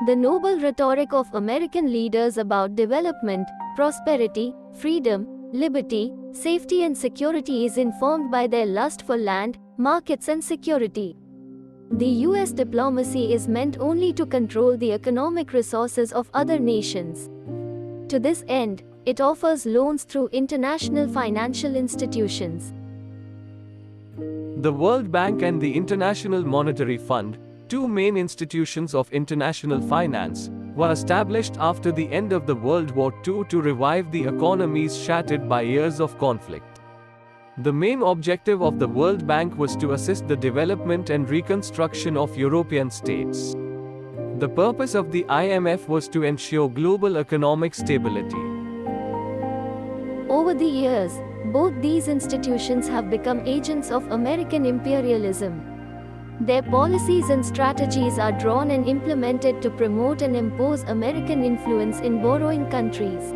The noble rhetoric of American leaders about development, prosperity, freedom, liberty, safety and security is informed by their lust for land, markets and security. The US diplomacy is meant only to control the economic resources of other nations. To this end, it offers loans through international financial institutions. The World Bank and the International Monetary Fund, two main institutions of international finance, were established after the end of the World War II to revive the economies shattered by years of conflict. The main objective of the World Bank was to assist the development and reconstruction of European states. The purpose of the IMF was to ensure global economic stability. Over the years, both these institutions have become agents of American imperialism. Their policies and strategies are drawn and implemented to promote and impose American influence in borrowing countries.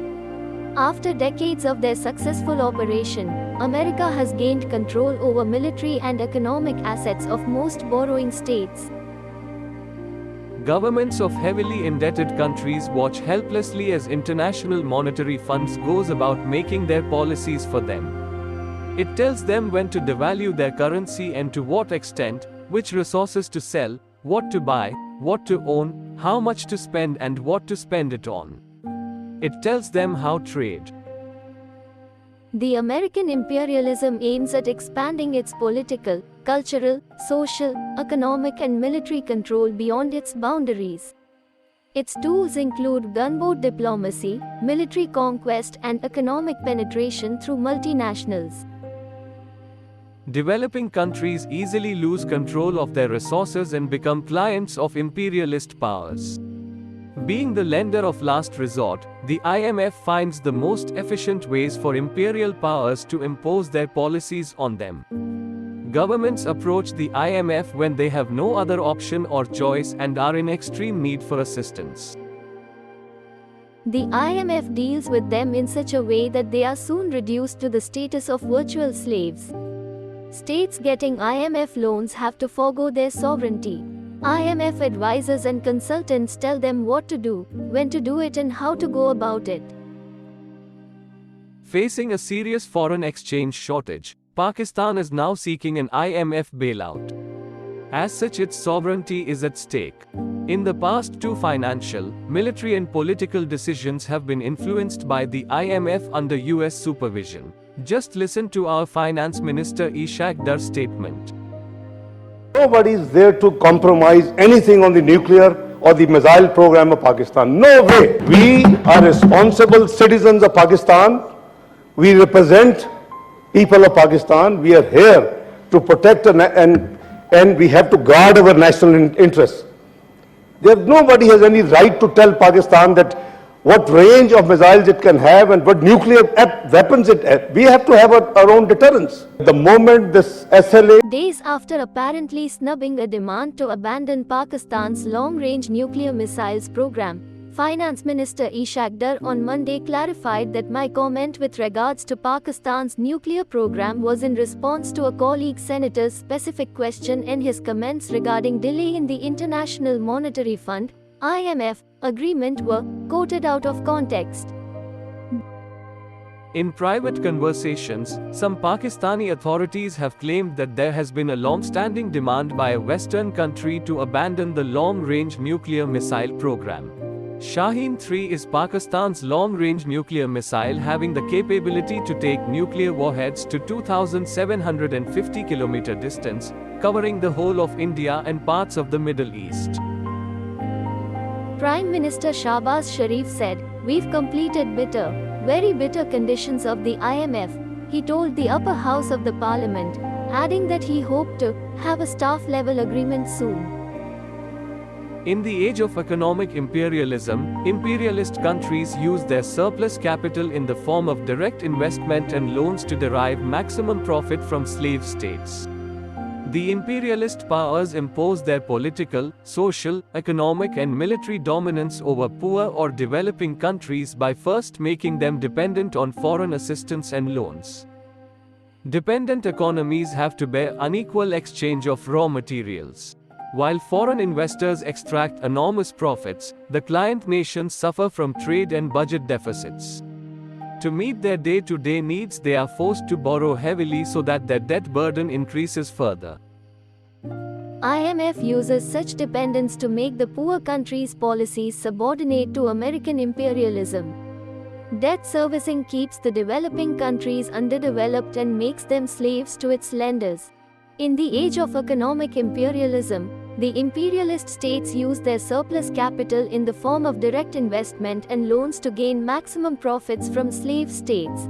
After decades of their successful operation, America has gained control over military and economic assets of most borrowing states. Governments of heavily indebted countries watch helplessly as international monetary funds goes about making their policies for them. It tells them when to devalue their currency and to what extent, which resources to sell, what to buy, what to own, how much to spend and what to spend it on. It tells them how trade. The American imperialism aims at expanding its political, cultural, social, economic and military control beyond its boundaries. Its tools include gunboat diplomacy, military conquest and economic penetration through multinationals. Developing countries easily lose control of their resources and become clients of imperialist powers. Being the lender of last resort, the IMF finds the most efficient ways for imperial powers to impose their policies on them. Governments approach the IMF when they have no other option or choice and are in extreme need for assistance. The IMF deals with them in such a way that they are soon reduced to the status of virtual slaves. States getting IMF loans have to forego their sovereignty. IMF advisors and consultants tell them what to do, when to do it and how to go about it. Facing a serious foreign exchange shortage, Pakistan is now seeking an IMF bailout. As such, its sovereignty is at stake. In the past, two financial, military and political decisions have been influenced by the IMF under US supervision. Just listen to our Finance Minister Ishaq Dar's statement. Nobody is there to compromise anything on the nuclear or the missile program of Pakistan. No way. We are responsible citizens of Pakistan. We represent people of Pakistan. We are here to protect and we have to guard our national interests. Nobody has any right to tell Pakistan that what range of missiles it can have and what nuclear weapons it has. We have to have our own deterrence. The moment this SLA... Days after apparently snubbing a demand to abandon Pakistan's long-range nuclear missiles program, Finance Minister Ishaq Dar on Monday clarified that my comment with regards to Pakistan's nuclear program was in response to a colleague senator's specific question and his comments regarding delay in the International Monetary Fund (IMF) agreement were quoted out of context. In private conversations, some Pakistani authorities have claimed that there has been a long-standing demand by a Western country to abandon the long-range nuclear missile program. Shaheen-3 is Pakistan's long-range nuclear missile having the capability to take nuclear warheads to 2,750 km distance, covering the whole of India and parts of the Middle East. Prime Minister Shahbaz Sharif said, "We've completed very bitter conditions of the IMF," he told the upper house of the parliament, adding that he hoped to have a staff-level agreement soon. In the age of economic imperialism, imperialist countries use their surplus capital in the form of direct investment and loans to derive maximum profit from slave states. The imperialist powers impose their political, social, economic and military dominance over poor or developing countries by first making them dependent on foreign assistance and loans. Dependent economies have to bear unequal exchange of raw materials. While foreign investors extract enormous profits, the client nations suffer from trade and budget deficits. To meet their day-to-day needs, they are forced to borrow heavily so that their debt burden increases further. IMF uses such dependence to make the poor countries' policies subordinate to American imperialism. Debt servicing keeps the developing countries underdeveloped and makes them slaves to its lenders. In the age of economic imperialism, the imperialist states use their surplus capital in the form of direct investment and loans to gain maximum profits from slave states.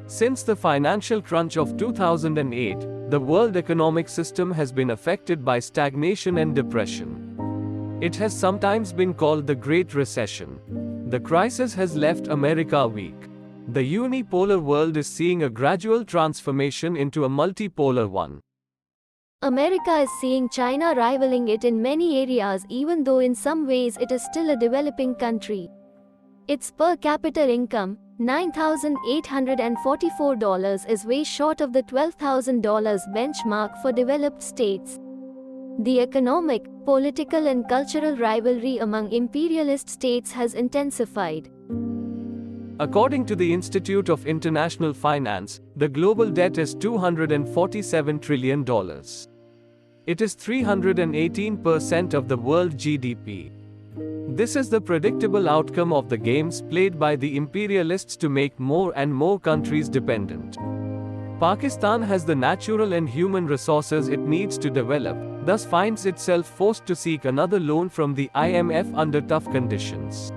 Since the financial crunch of 2008, the world economic system has been affected by stagnation and depression. It has sometimes been called the Great Recession. The crisis has left America weak. The unipolar world is seeing a gradual transformation into a multipolar one. America is seeing China rivaling it in many areas, even though in some ways it is still a developing country. Its per capita income, $9,844, is way short of the $12,000 benchmark for developed states. The economic, political and cultural rivalry among imperialist states has intensified. According to the Institute of International Finance, the global debt is $247 trillion. It is 318% of the world GDP. This is the predictable outcome of the games played by the imperialists to make more and more countries dependent. Pakistan has the natural and human resources it needs to develop, thus finds itself forced to seek another loan from the IMF under tough conditions.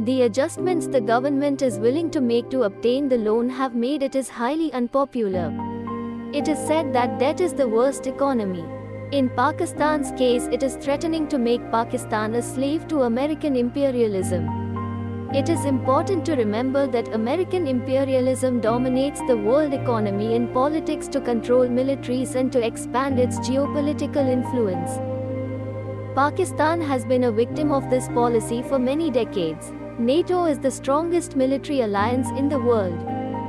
The adjustments the government is willing to make to obtain the loan have made it highly unpopular. It is said that debt is the worst economy. In Pakistan's case, it is threatening to make Pakistan a slave to American imperialism. It is important to remember that American imperialism dominates the world economy and politics to control militaries and to expand its geopolitical influence. Pakistan has been a victim of this policy for many decades. NATO is the strongest military alliance in the world.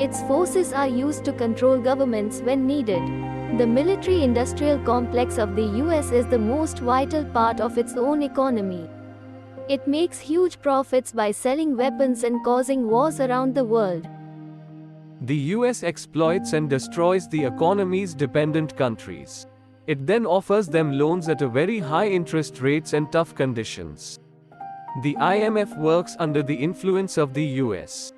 Its forces are used to control governments when needed. The military-industrial complex of the US is the most vital part of its own economy. It makes huge profits by selling weapons and causing wars around the world. The US exploits and destroys the economy's dependent countries. It then offers them loans at a very high interest rates and tough conditions. The IMF works under the influence of the US.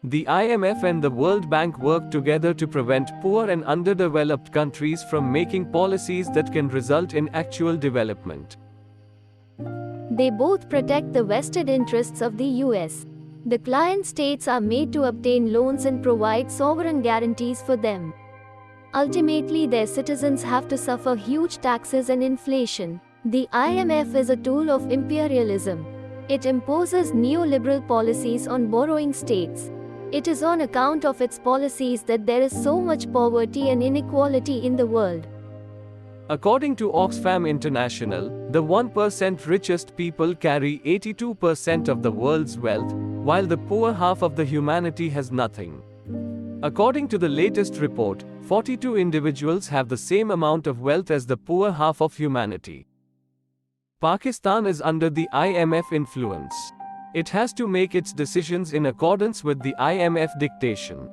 The IMF and the World Bank work together to prevent poor and underdeveloped countries from making policies that can result in actual development. They both protect the vested interests of the US. The client states are made to obtain loans and provide sovereign guarantees for them. Ultimately, their citizens have to suffer huge taxes and inflation. The IMF is a tool of imperialism. It imposes neoliberal policies on borrowing states. It is on account of its policies that there is so much poverty and inequality in the world. According to Oxfam International, the 1% richest people carry 82% of the world's wealth, while the poor half of the humanity has nothing. According to the latest report, 42 individuals have the same amount of wealth as the poor half of humanity. Pakistan is under the IMF influence. It has to make its decisions in accordance with the IMF dictation.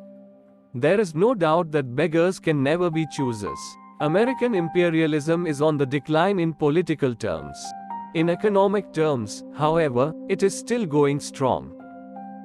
There is no doubt that beggars can never be choosers. American imperialism is on the decline in political terms. In economic terms, however, it is still going strong.